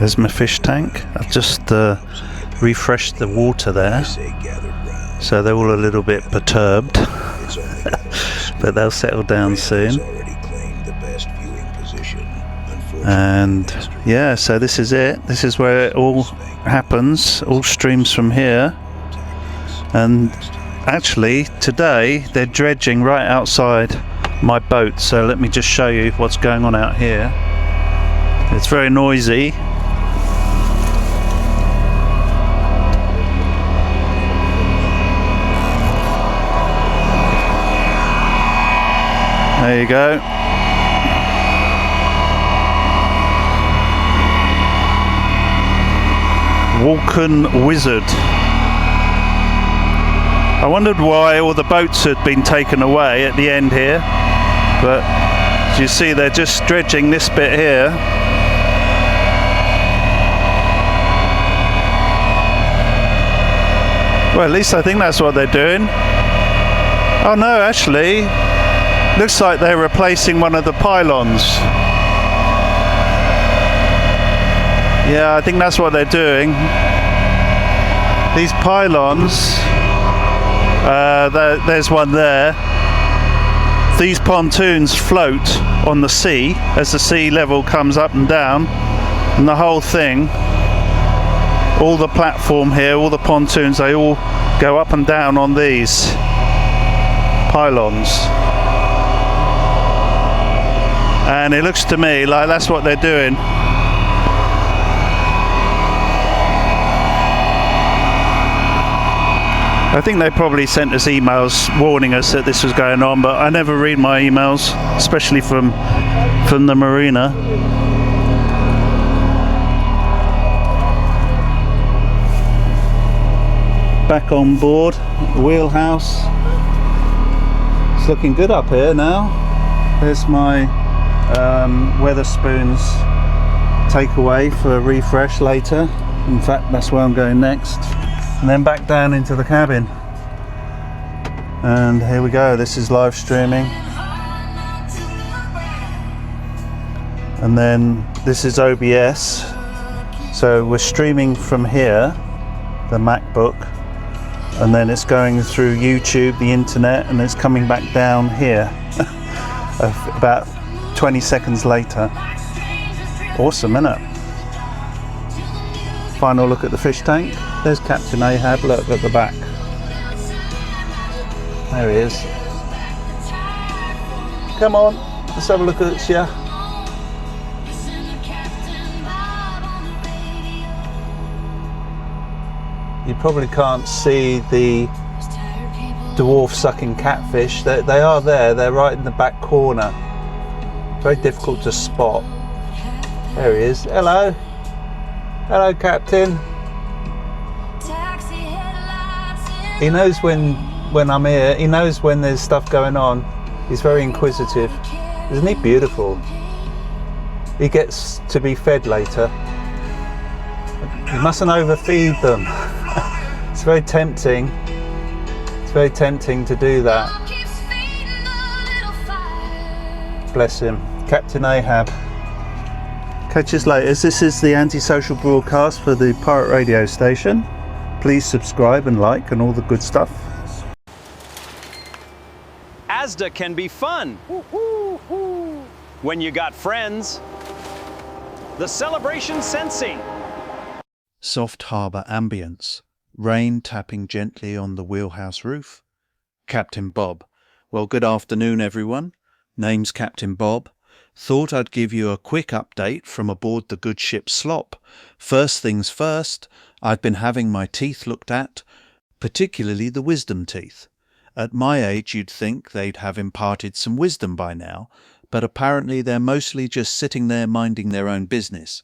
There's my fish tank. I've just refreshed the water there, so they're all a little bit perturbed, but they'll settle down soon. And yeah, so this is it. This is where it all happens, all streams from here. And actually today they're dredging right outside my boat, so let me just show you what's going on out here. It's very noisy. There you go. Walken Wizard. I wondered why all the boats had been taken away at the end here, but as you see, they're just dredging this bit here. Well, at least I think that's what they're doing. Oh no, actually, looks like they're replacing one of the pylons. Yeah, I think that's what they're doing. These pylons, there's one there. These pontoons float on the sea as the sea level comes up and down, and the whole thing, all the platform here, all the pontoons, they all go up and down on these pylons. And it looks to me like that's what they're doing. I think they probably sent us emails warning us that this was going on, but I never read my emails, especially from the marina. Back on board, the wheelhouse. It's looking good up here now. There's my Weatherspoons takeaway for a refresh later. In fact, that's where I'm going next. And then back down into the cabin. And here we go, this is live streaming. And then this is OBS. So we're streaming from here, the MacBook, and then it's going through YouTube, the internet, and it's coming back down here about 20 seconds later. Awesome, isn't it? Final look at the fish tank. There's Captain Ahab, look at the back. There he is. Come on, let's have a look at you. You probably can't see the dwarf sucking catfish. They are there, they're right in the back corner. Very difficult to spot. There he is. Hello. Hello, Captain. He knows when I'm here. He knows when there's stuff going on. He's very inquisitive. Isn't he beautiful? He gets to be fed later. You mustn't overfeed them. It's very tempting. It's very tempting to do that. Bless him. Captain Ahab. Catch us later. This is the Antisocial Broadcast for the pirate radio station. Please subscribe and like and all the good stuff. Asda can be fun when you got friends. The celebration sensing. Soft harbour ambience. Rain tapping gently on the wheelhouse roof. Captain Bob. Well, good afternoon, everyone. Name's Captain Bob. Thought I'd give you a quick update from aboard the good ship Slop. First things first, I've been having my teeth looked at, particularly the wisdom teeth. At my age you'd think they'd have imparted some wisdom by now, but apparently they're mostly just sitting there minding their own business.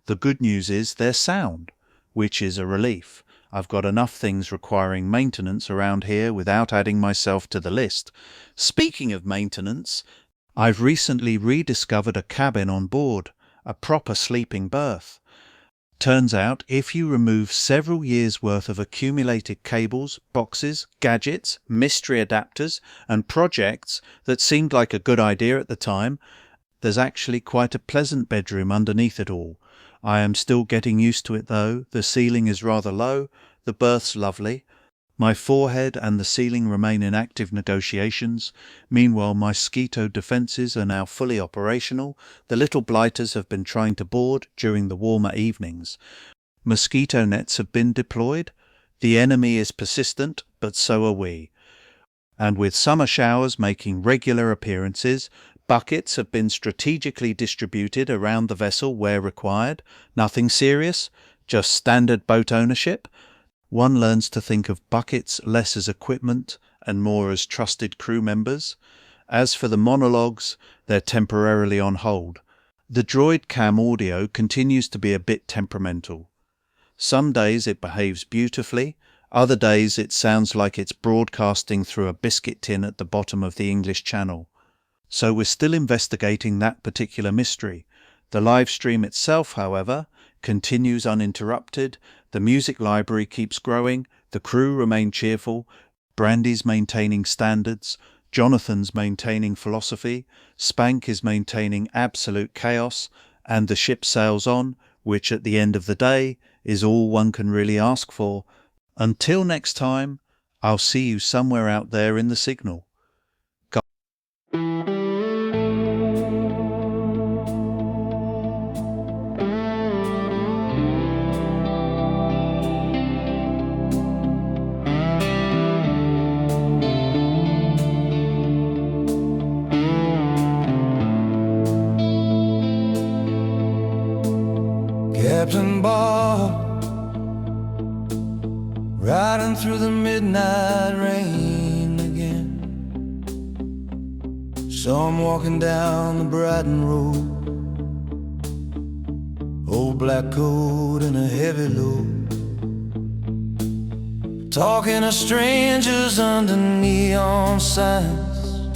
The good news is they're sound, which is a relief. I've got enough things requiring maintenance around here without adding myself to the list. Speaking of maintenance, I've recently rediscovered a cabin on board, a proper sleeping berth. Turns out if you remove several years' worth of accumulated cables, boxes, gadgets, mystery adapters and projects that seemed like a good idea at the time, there's actually quite a pleasant bedroom underneath it all. I am still getting used to it though. The ceiling is rather low, the berth's lovely. My forehead and the ceiling remain in active negotiations. Meanwhile, my mosquito defences are now fully operational. The little blighters have been trying to board during the warmer evenings. Mosquito nets have been deployed. The enemy is persistent, but so are we. And with summer showers making regular appearances, buckets have been strategically distributed around the vessel where required. Nothing serious, just standard boat ownership. One learns to think of buckets less as equipment and more as trusted crew members. As for the monologues, they're temporarily on hold. The droid cam audio continues to be a bit temperamental. Some days it behaves beautifully, other days it sounds like it's broadcasting through a biscuit tin at the bottom of the English Channel. So we're still investigating that particular mystery. The live stream itself, however, continues uninterrupted. The music library keeps growing. The crew remain cheerful. Brandy's maintaining standards. Jonathan's maintaining philosophy. Spank is maintaining absolute chaos. And the ship sails on, which at the end of the day is all one can really ask for. Until next time, I'll see you somewhere out there in the signal. Captain Bob, riding through the midnight rain again. Saw him walking down the Brighton road, old black coat and a heavy load, talking to strangers under neon signs,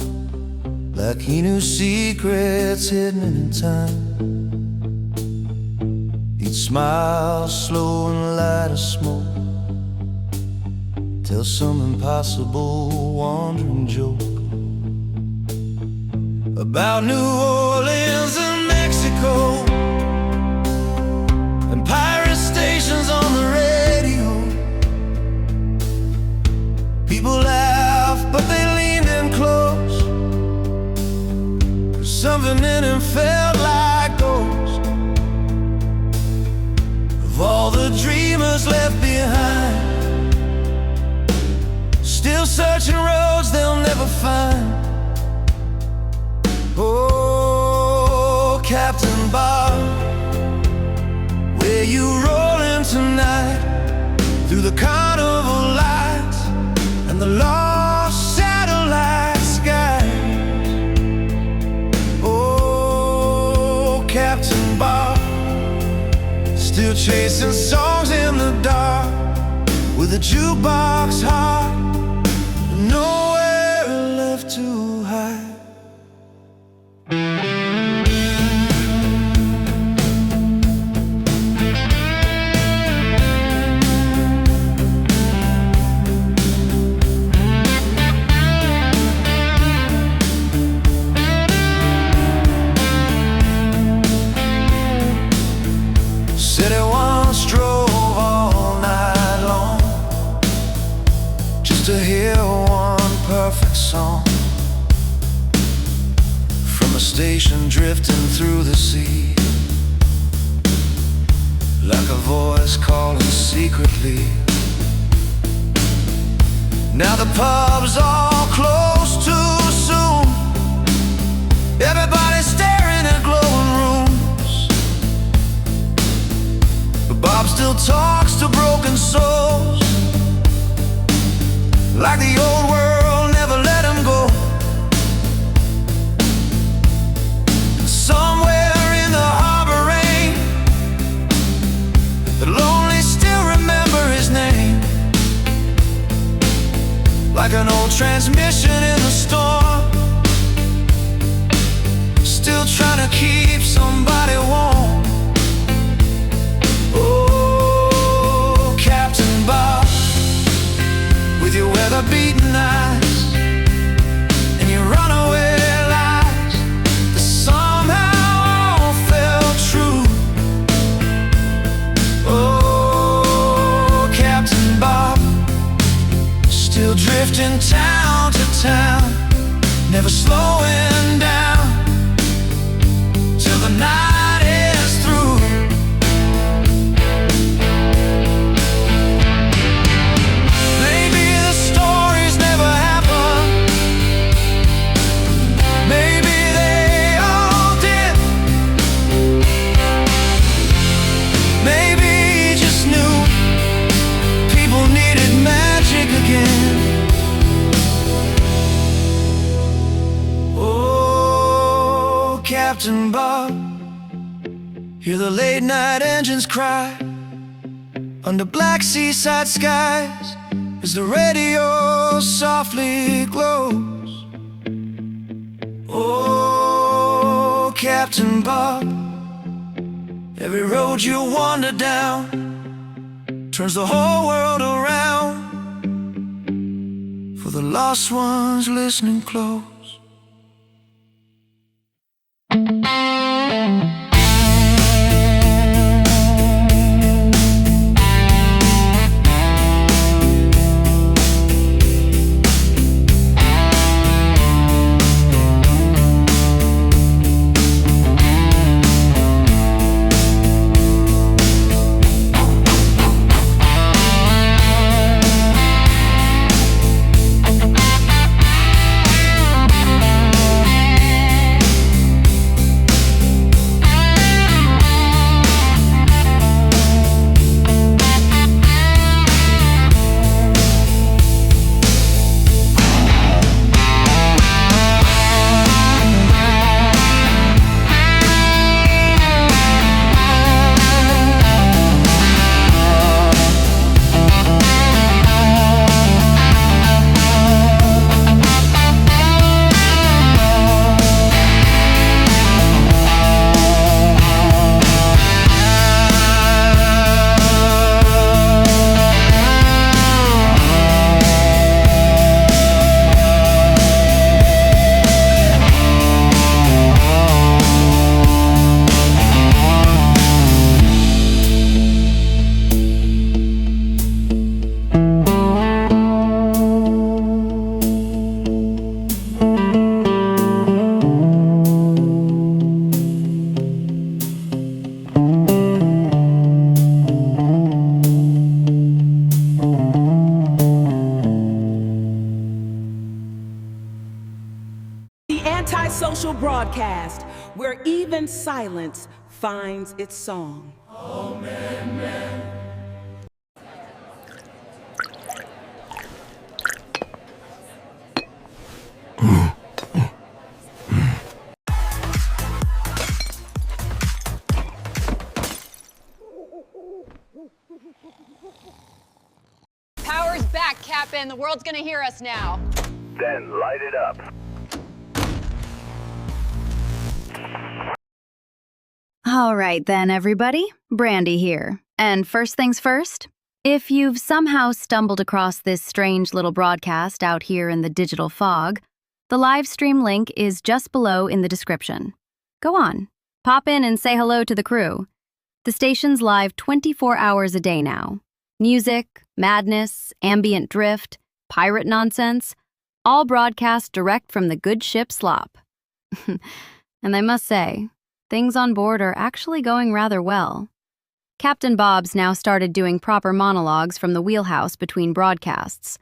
like he knew secrets hidden in time. He'd smile slow and light a smoke, tell some impossible wandering joke about New Orleans and Mexico, and pirate stations on the radio. People laughed, but they leaned in close, 'cause something in him felt like ghost of all the dreamers left behind, still searching roads they'll never find. Oh, Captain Bob, where you rolling tonight, through the carnival lights and the lost satellite skies? Oh, Captain Bob, still chasing songs in the dark with a jukebox heart, nowhere left to hide. Said he once drove all night long just to hear one perfect song from a station drifting through the sea, like a voice calling secretly. Now the pub's all closed too soon, everybody's staring at glowing rooms, but Bob still talks to broken souls, like the old world never let him go. Somewhere in the harbor rain, the lonely still remember his name, like an old transmission in the storm, still trying to keep somebody warm. Oh, Captain Bob, with your weather-beaten eyes and your runaway lies that somehow all fell true. town to town, never slowing down till the night is through. Maybe the stories never happen, maybe they all did. Maybe he just knew people needed magic again. Oh, Captain Bob, hear the late night engines cry under black seaside skies as the radio softly glows. Oh, Captain Bob, every road you wander down turns the whole world around for the lost ones listening close. Antisocial Broadcast, where even silence finds its song. Power's back, Captain. The world's gonna hear us now. Then light it up. All right then, everybody. Brandy here. And first things first, if you've somehow stumbled across this strange little broadcast out here in the digital fog, the live stream link is just below in the description. Go on, pop in and say hello to the crew. The station's live 24 hours a day now. Music, madness, ambient drift, pirate nonsense, all broadcast direct from the good ship Slop. And I must say, things on board are actually going rather well. Captain Bob's now started doing proper monologues from the wheelhouse between broadcasts.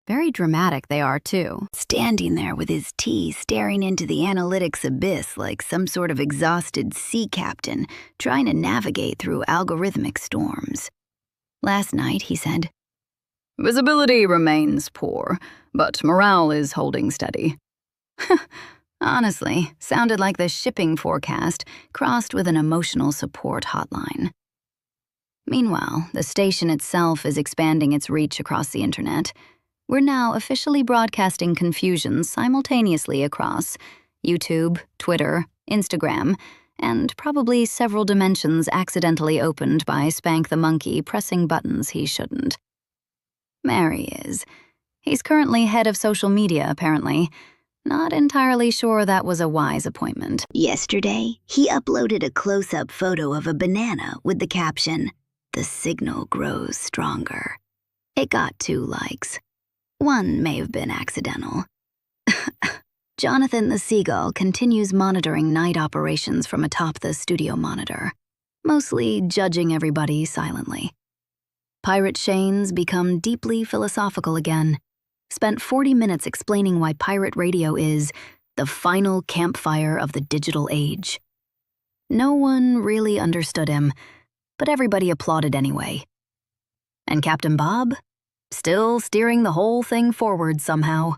Very dramatic they are, too. Standing there with his tea staring into the analytics abyss like some sort of exhausted sea captain trying to navigate through algorithmic storms. Last night, he said, Visibility remains poor, but morale is holding steady. honestly, sounded like the shipping forecast crossed with an emotional support hotline. Meanwhile, the station itself is expanding its reach across the internet. We're now officially broadcasting confusion simultaneously across YouTube, Twitter, Instagram, and probably several dimensions accidentally opened by Spank the Monkey pressing buttons he shouldn't. Mary is. He's currently head of social media, apparently. Not entirely sure that was a wise appointment. Yesterday, he uploaded a close-up photo of a banana with the caption, "The signal grows stronger." It got 2 likes. One may have been accidental. Jonathan the Seagull continues monitoring night operations from atop the studio monitor, mostly judging everybody silently. Pirate Shane's become deeply philosophical again, spent 40 minutes explaining why pirate radio is the final campfire of the digital age. No one really understood him, but everybody applauded anyway. And Captain Bob? Still steering the whole thing forward somehow,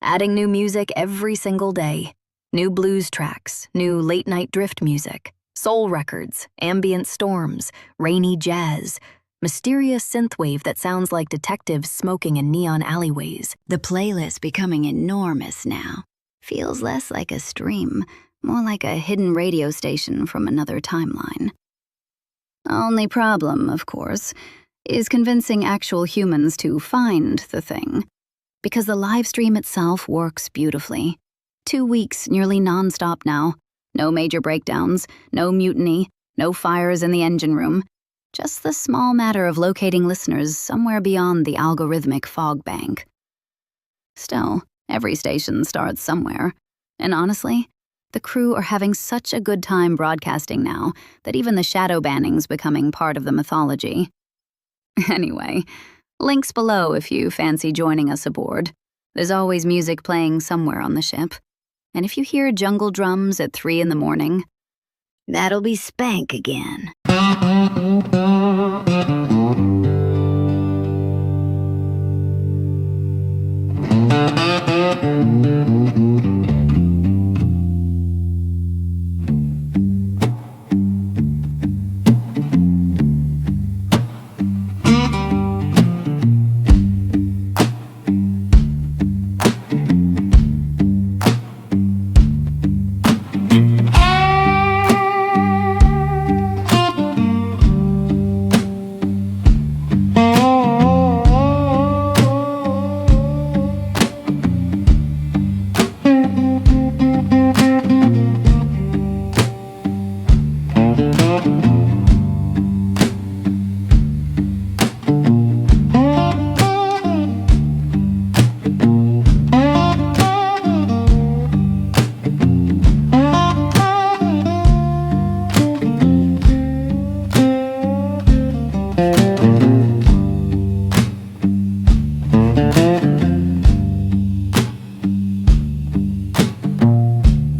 adding new music every single day. New blues tracks, new late-night drift music, soul records, ambient storms, rainy jazz, mysterious synthwave that sounds like detectives smoking in neon alleyways. The playlist becoming enormous now. Feels less like a stream, more like a hidden radio station from another timeline. Only problem, of course, is convincing actual humans to find the thing, because the live stream itself works beautifully. 2 weeks nearly non-stop now. No major breakdowns, no mutiny, no fires in the engine room. Just the small matter of locating listeners somewhere beyond the algorithmic fog bank. Still, every station starts somewhere, and honestly, the crew are having such a good time broadcasting now that even the shadow banning's becoming part of the mythology. Anyway, links below if you fancy joining us aboard. There's always music playing somewhere on the ship. And if you hear jungle drums at 3 in the morning, that'll be Spank again.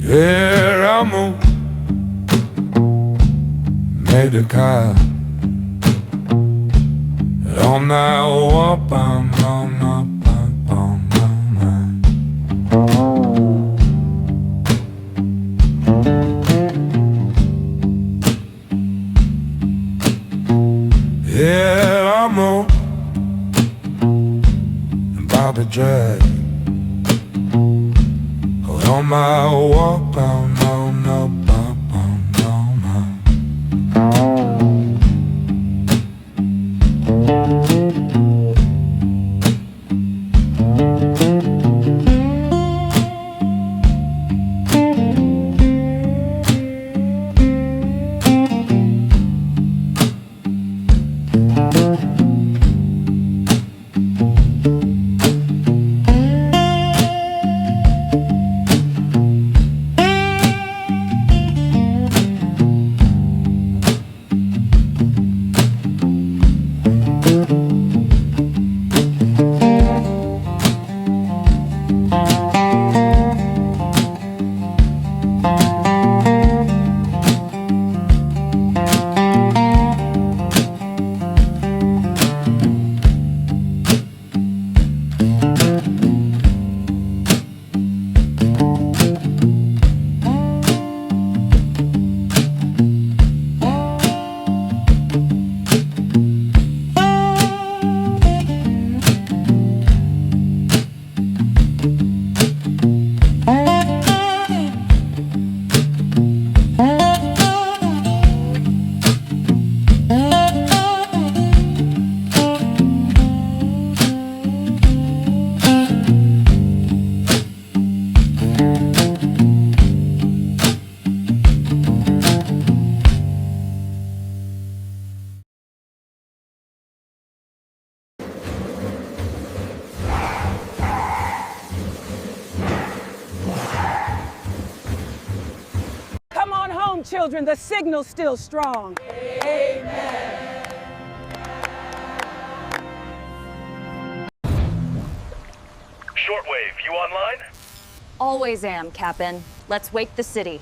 Yeah, I'm on made a car on that walk on yeah, I'm on about to drag on my walk on home, children. The signal's still strong. Shortwave, you online? Always am, Captain. Let's wake the city.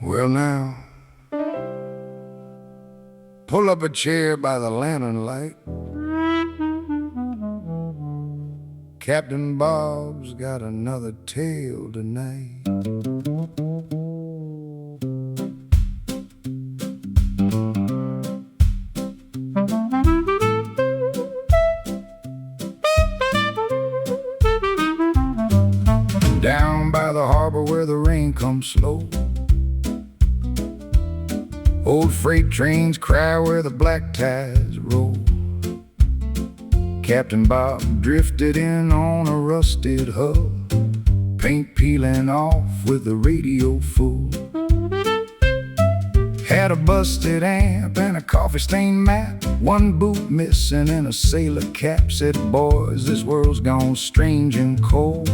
Well now, pull up up a chair by the lantern light. Captain Bob's got another tale tonight. Down by the harbor where the rain comes slow, old freight trains cry where the black tides roll. Captain Bob drifted in on a rusted hull, paint peeling off with the radio full. Had a busted amp and a coffee-stained map, one boot missing and a sailor cap. Said, boys, this world's gone strange and cold,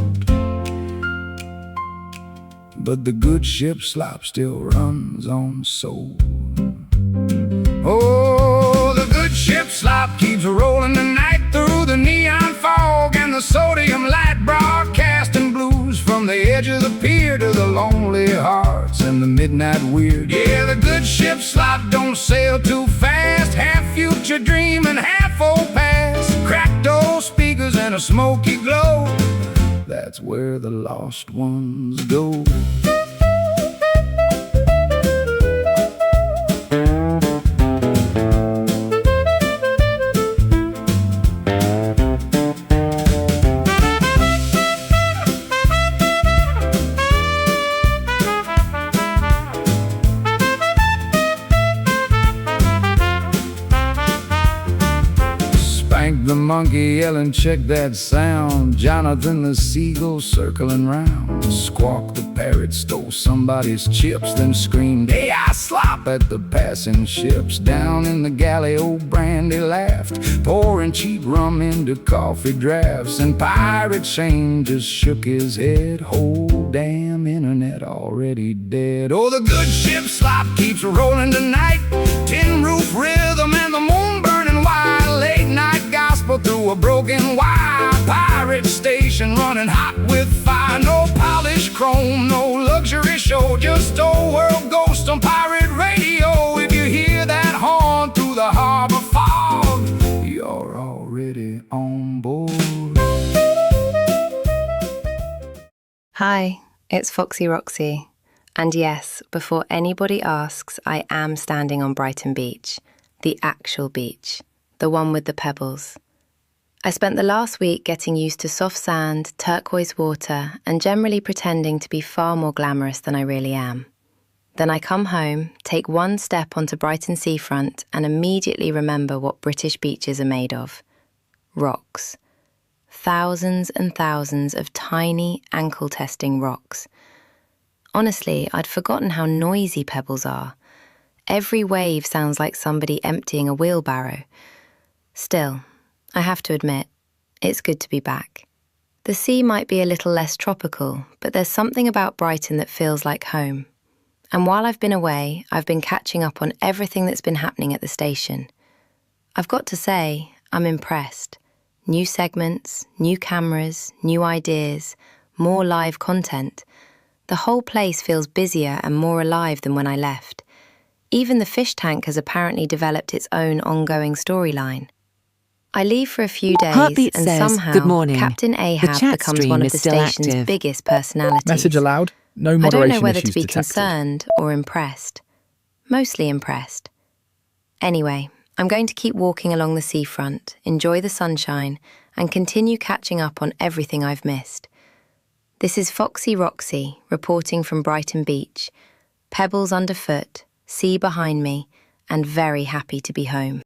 but the good ship Slop still runs on soul. Oh, the good ship Slop keeps rolling tonight through the neon fog and the sodium light, broadcasting blues from the edge of the pier to the lonely hearts and the midnight weird. Yeah, the good ship Slop don't sail too fast, half future dream and half old past. Cracked old speakers and a smoky glow, that's where the lost ones go. The monkey yelling, check that sound. Jonathan the seagull circling round. Squawk the parrot stole somebody's chips, then screamed, hey, I slop at the passing ships. Down in the galley, old Brandy laughed, pouring cheap rum into coffee drafts. And Pirate Shane just shook his head, whole damn internet already dead. Oh, the good ship Slop keeps rolling tonight, tin roof rhythm and the moon burning wide. Late night gospel through a broken wire, pirate station running hot with fire. No polished chrome, no luxury show, just old world ghost on pirate radio. If you hear that horn through the harbor fog, you're already on board. Hi, it's Foxy Roxy. And yes, before anybody asks, I am standing on Brighton Beach, the actual beach, the one with the pebbles. I spent the last week getting used to soft sand, turquoise water, and generally pretending to be far more glamorous than I really am. Then I come home, take one step onto Brighton seafront, and immediately remember what British beaches are made of. Rocks. Thousands and thousands of tiny, ankle-testing rocks. Honestly, I'd forgotten how noisy pebbles are. Every wave sounds like somebody emptying a wheelbarrow. Still, I have to admit, it's good to be back. The sea might be a little less tropical, but there's something about Brighton that feels like home. And while I've been away, I've been catching up on everything that's been happening at the station. I've got to say, I'm impressed. New segments, new cameras, new ideas, more live content. The whole place feels busier and more alive than when I left. Even the fish tank has apparently developed its own ongoing storyline. I leave for a few days Heartbeat and says, somehow good morning. Captain Ahab chat becomes stream one of is the still station's active. biggest personalities. Message allowed. No I moderation don't know whether issues to be detected. concerned or impressed. Mostly impressed. Anyway, I'm going to keep walking along the seafront, enjoy the sunshine, and continue catching up on everything I've missed. This is Foxy Roxy reporting from Brighton Beach. Pebbles underfoot, sea behind me, and very happy to be home.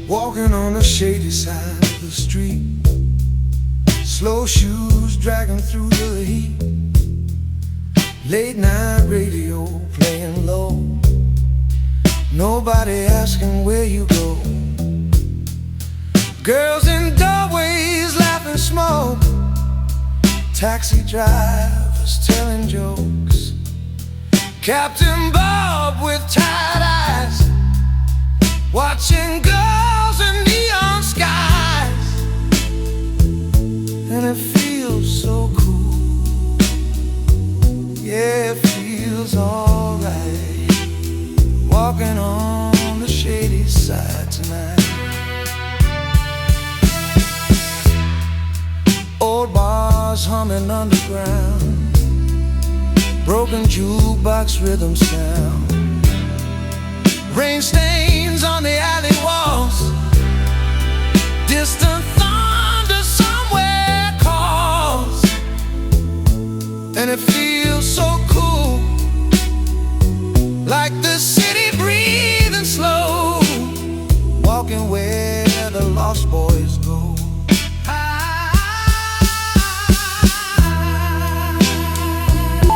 Walking on the shady side of the street, slow shoes dragging through the heat, late night radio playing low, nobody asking where you go. Girls in doorways laughing smoke, taxi drivers telling jokes, Captain Bob with tired eyes, watching girls in neon skies, and it feels so cool. Yeah, it feels alright, walking on the shady side tonight. Old bars humming underground, broken jukebox rhythm sound, rain stains on the alley walls, distant thunder somewhere calls, and it feels so cool, like the city breathing slow, walking where the lost boys go.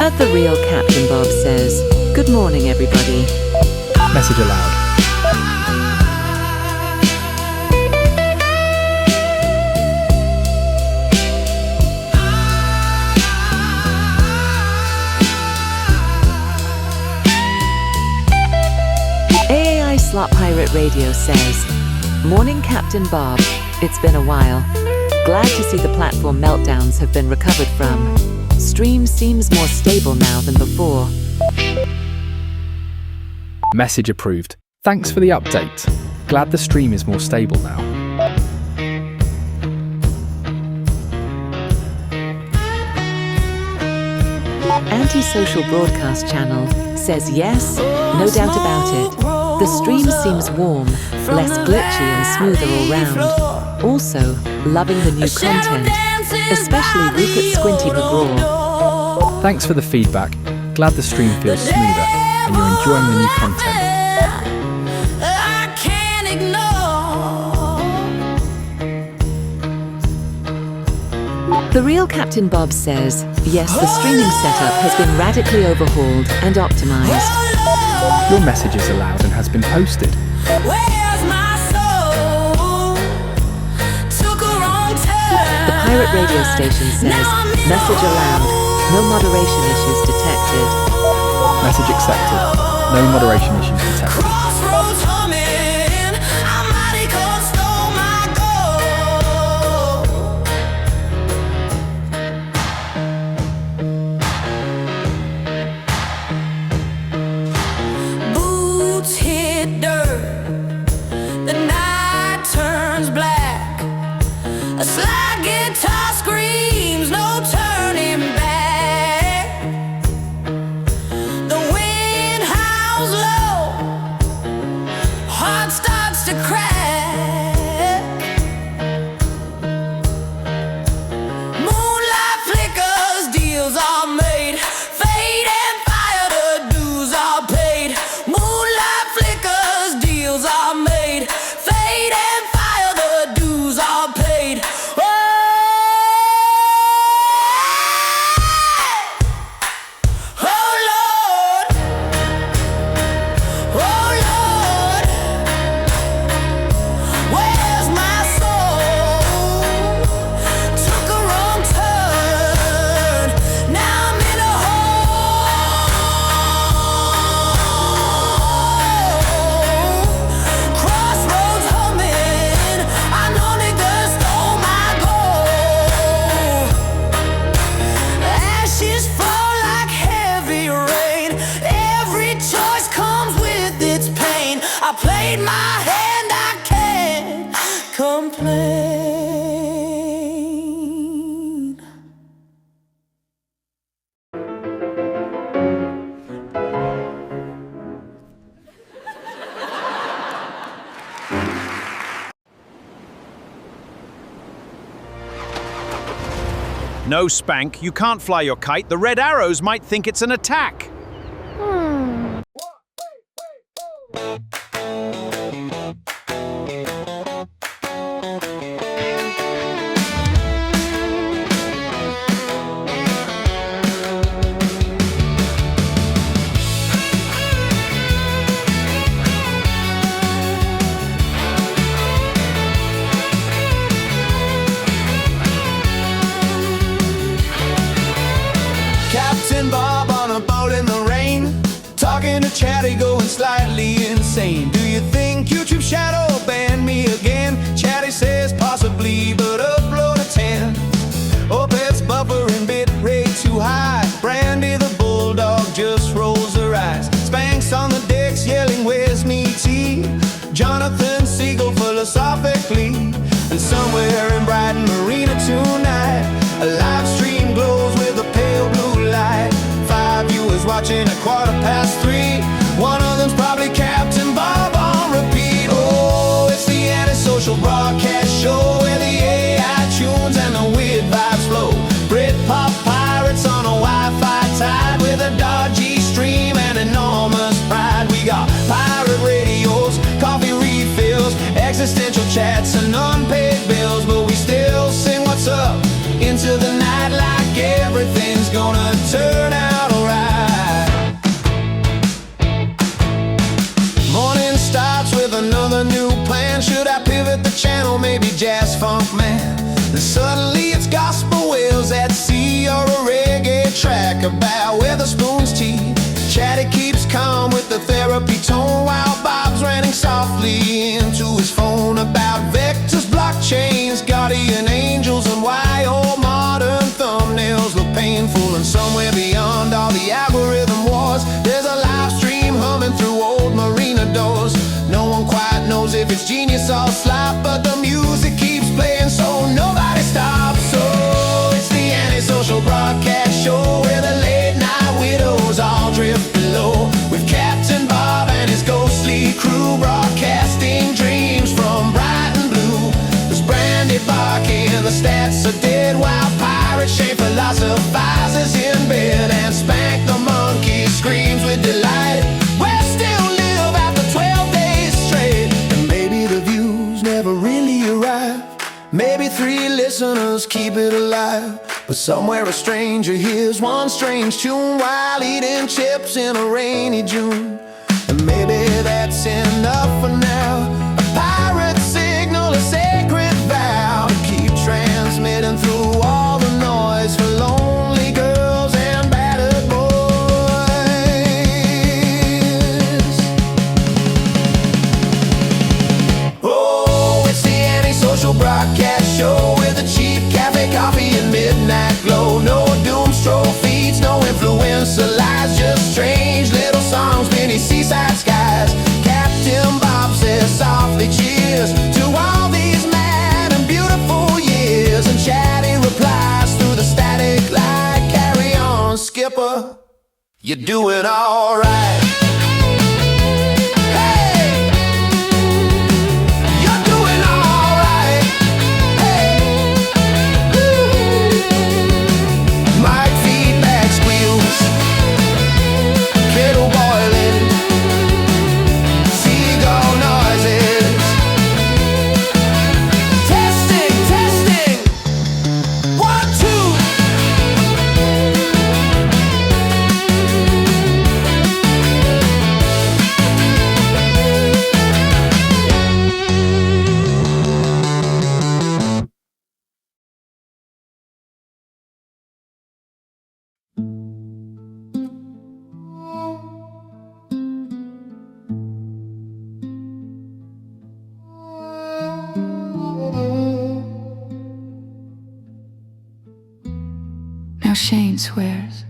At the Real Captain Bob says, "Good morning, everybody." Message aloud. AAI Slot Pirate Radio says, "Morning, Captain Bob. It's been a while. Glad to see the platform meltdowns have been recovered from. Stream seems more stable now than before." Message approved. Thanks for the update. Glad the stream is more stable now. Antisocial Broadcast channel says yes, no doubt about it. The stream seems warm, less glitchy and smoother all round. Also, loving the new content, especially Rupert Squinty McGraw. Thanks for the feedback. Glad the stream feels smoother and you're enjoying the new content. The Real Captain Bob says, yes, the streaming setup has been radically overhauled and optimized. Your message is allowed and has been posted. The pirate radio station says, message allowed, no moderation issues detected. Message accepted. No moderation issues detected. Boots hit dirt, the night turns black, a slide guitar screams, no turning back. The wind howls low, heart starts to crack. Moonlight flickers, deals are made, fate and fire, the dues are paid. Moonlight flickers, deals are made, fate and fire, the dues are paid. I played my hand, I can't complain. No, Spank, you can't fly your kite. The red arrows might think it's an attack. Captain Bob on a boat in the slightly insane. Do you think YouTube shadow banned me again? Chatty says possibly, but upload a 10. Oped's buffering bit rate too high. Brandy the bulldog just rolls her eyes. Spanx on the decks yelling, where's me tea? Jonathan Siegel philosophically. And somewhere in Brighton Marina tonight, a live stream glows with a pale blue light. 5 viewers watching at 3:15. One of them's probably Captain Bob on repeat. Oh, it's the Antisocial Broadcast show where the AI tunes and the weird vibes flow. Britpop pirates on a Wi-Fi tide with a dodgy stream and enormous pride. We got pirate radios, coffee refills, existential chats and unpaid bills, but we still sing what's up into the night like everything's gonna turn out alright. Morning starts with another new plan. Should I pivot the channel? Maybe jazz funk man. Then suddenly it's gospel wails at sea or a reggae track about Weatherspoon's tea. Chatty keeps calm with the therapy tone while Bob's ranting softly into his phone about vectors, blockchains, guardian angels, and why old modern thumbnails look painful. And somewhere beyond all the algorithm wars, there's a live stream humming through old marina doors. No one quite knows if it's genius or slop, but the music keeps playing so nobody stops. So it's the Antisocial Broadcast show where the late night widows all drift below, with Captain Bob and his ghostly crew broadcasting dreams from bright and blue. There's Brandy barking, the stats are dead, while Pirate Shane philosophizes in bed, and Spank the monkey screams with delight. We'll still live after 12 days straight, and maybe the views never really arrive. Maybe 3 listeners keep it alive, but somewhere a stranger hears one strange tune while eating chips in a rainy June. And maybe that's enough for now. A pirate signal, a sacred vow to keep transmitting through all the noise for lonely girls and battered boys. Oh, it's the Antisocial Broadcast show with a cheap cafe coffee and midnight glow. No doom stroll feeds, no influencer lies, just strange little songs beneath seaside skies. Captain Bob says softly cheers to all these mad and beautiful years, and Chatty replies through the static like, carry on, skipper, you're doing alright. Now Shane swears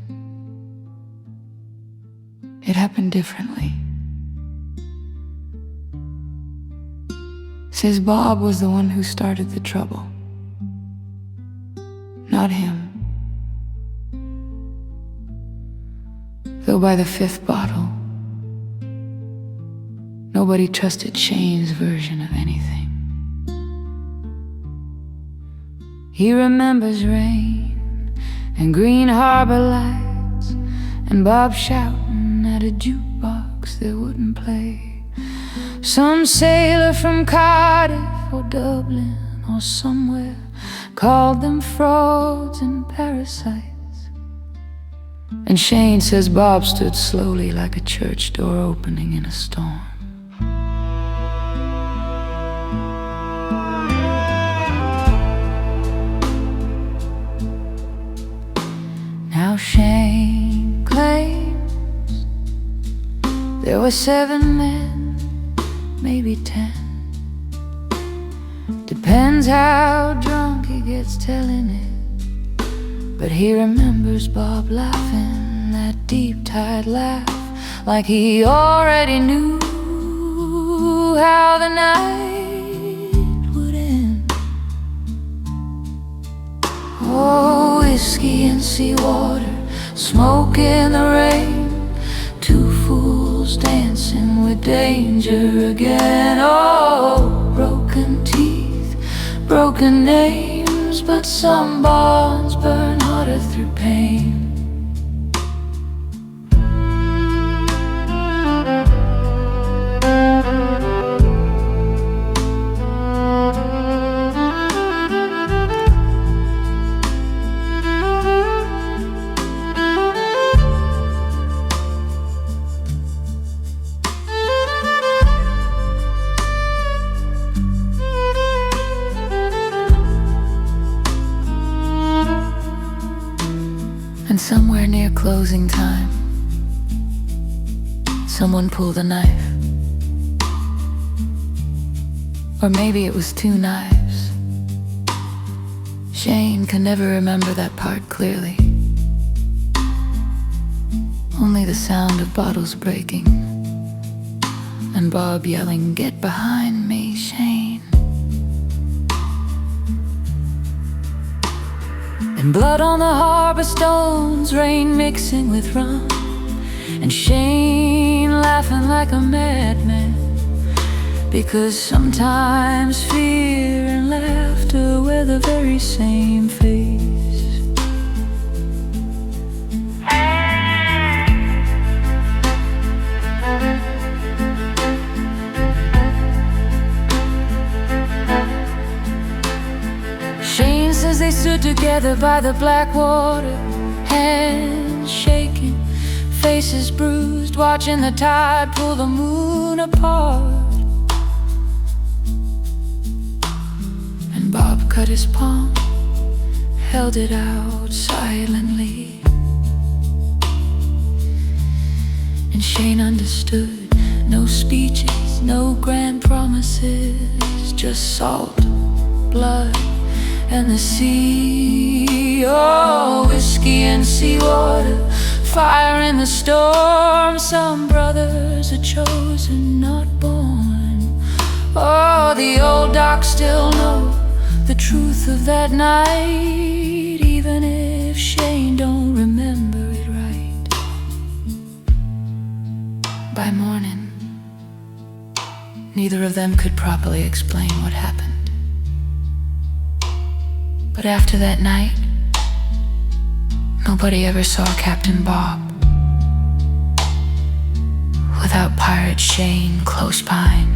it happened differently. Says Bob was the one who started the trouble, not him. Though by the 5th bottle, nobody trusted Shane's version of anything. He remembers rain and green harbor lights, and Bob shouting at a jukebox that wouldn't play. Some sailor from Cardiff or Dublin or somewhere called them frauds and parasites. And Shane says Bob stood slowly like a church door opening in a storm. Now Shane claims there was We're 7 men, maybe 10. Depends how drunk he gets telling it. But he remembers Bob laughing, that deep-tide laugh, like he already knew how the night would end. Oh, whiskey and seawater, smoke in the rain, 2 fools dancing with danger again. Oh, broken teeth, broken names, but some bonds burn harder through pain. And somewhere near closing time, someone pulled a knife. Or maybe it was 2 knives. Shane can never remember that part clearly. Only the sound of bottles breaking and Bob yelling, "Get behind me, Shane." And blood on the harbor stones, rain mixing with rum, and Shane laughing like a madman, because sometimes fear and laughter wear the very same face. Shane says they stood together by the black water, hands shaking, faces bruised, watching the tide pull the moon apart. And Bob cut his palm, held it out silently, and Shane understood. No speeches, no grand promises, just salt, blood, and the sea. Oh, whiskey and seawater, fire in the storm. Some brothers are chosen, not born. Oh, the old docs still know the truth of that night, even if Shane don't remember it right. By morning, neither of them could properly explain what happened. But after that night, nobody ever saw Captain Bob without Pirate Shane close behind.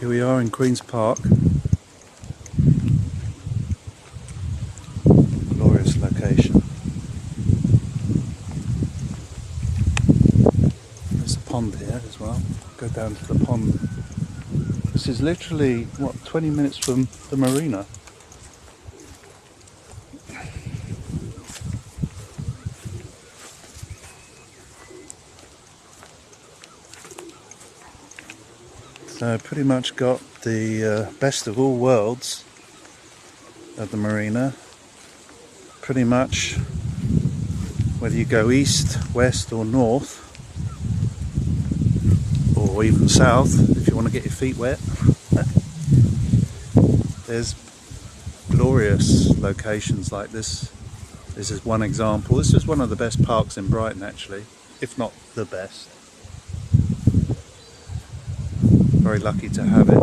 Here we are in Queen's Park. Glorious location. There's a pond here as well. Go down to the pond. This is literally, what, 20 minutes from the marina. So pretty much got the best of all worlds at the marina. Pretty much whether you go east, west or north, or even south if you want to get your feet wet, there's glorious locations like this. This is one example. This is one of the best parks in Brighton, actually, if not the best. Very lucky to have it.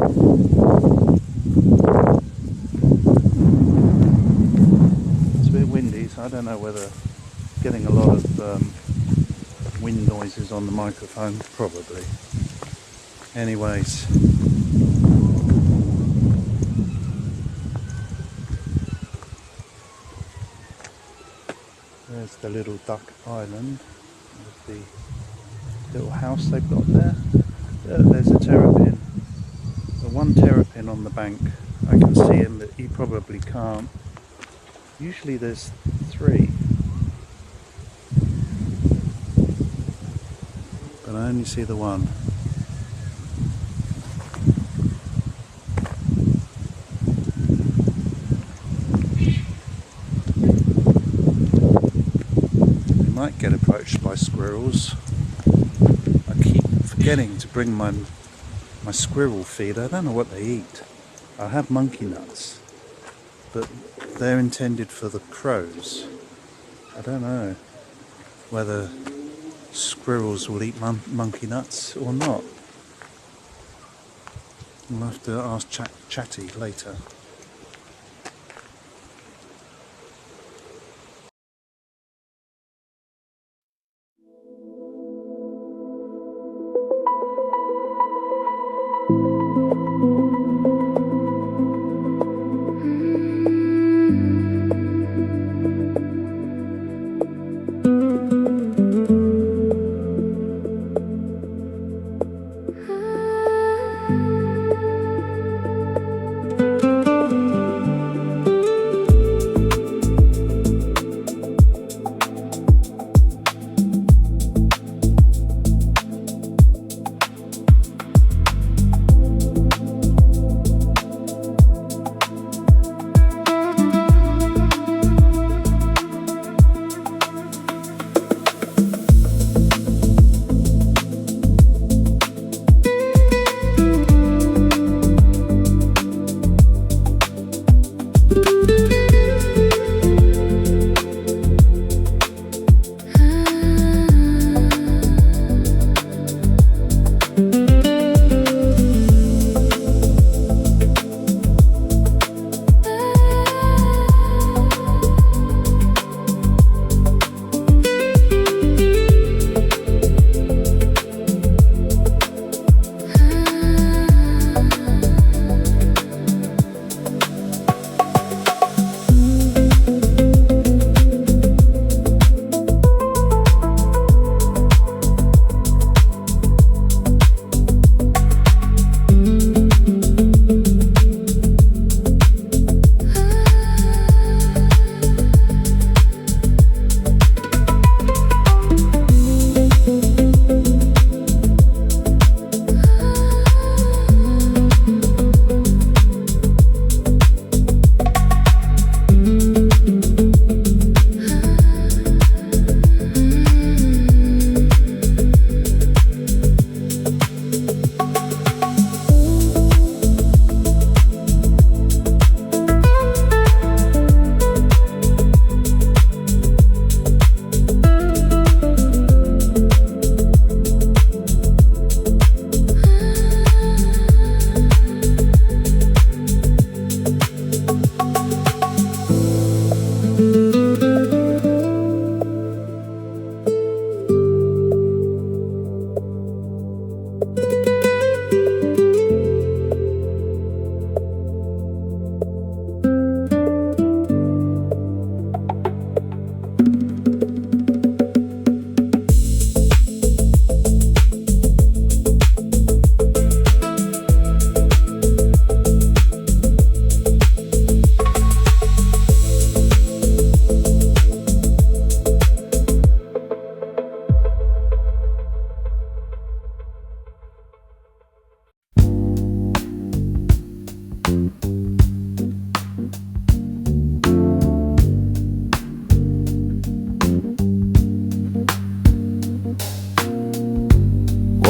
It's a bit windy, so I don't know whether getting a lot of wind noises on the microphone, probably. Anyways. There's the little duck island with the little house they've got there. There's a terrapin. The one terrapin on the bank. I can see him, but he probably can't. Usually there's 3. But I only see the one. Might get approached by squirrels. I keep forgetting to bring my squirrel feed. I don't know what they eat. I have monkey nuts, but they're intended for the crows. I don't know whether squirrels will eat monkey nuts or not. I'll have to ask Chatty later.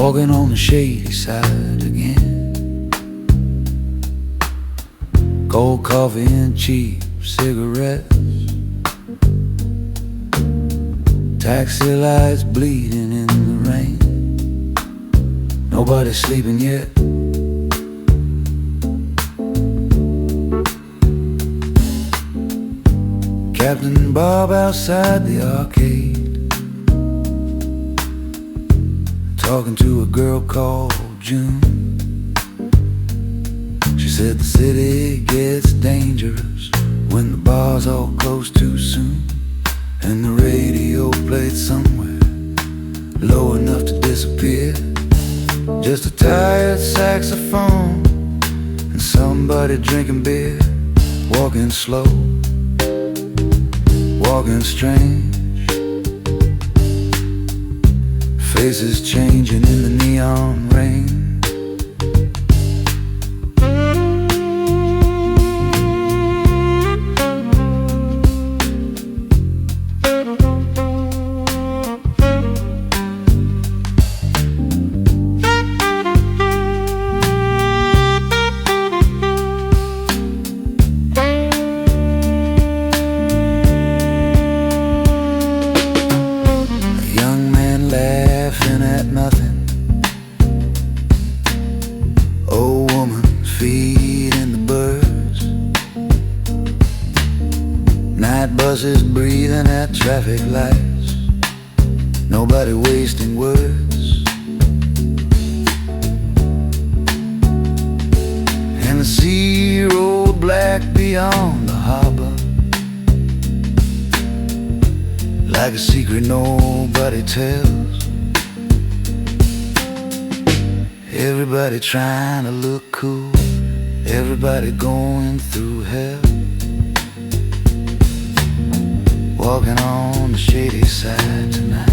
walking on the shady side again. cold coffee and cheap cigarettes, taxi lights bleeding in the rain. Nobody's sleeping yet. Captain Bob outside the arcade, talking to a girl called June. She said the city gets dangerous when the bars all close too soon, and the radio played somewhere low enough to disappear. Just a tired saxophone and somebody drinking beer, walking slow, walking strange, faces changing in the neon rain. Buses breathing at traffic lights, nobody wasting words. And the sea rolled black beyond the harbor, like a secret nobody tells. Everybody trying to look cool, everybody going through hell, walking on the shady side tonight.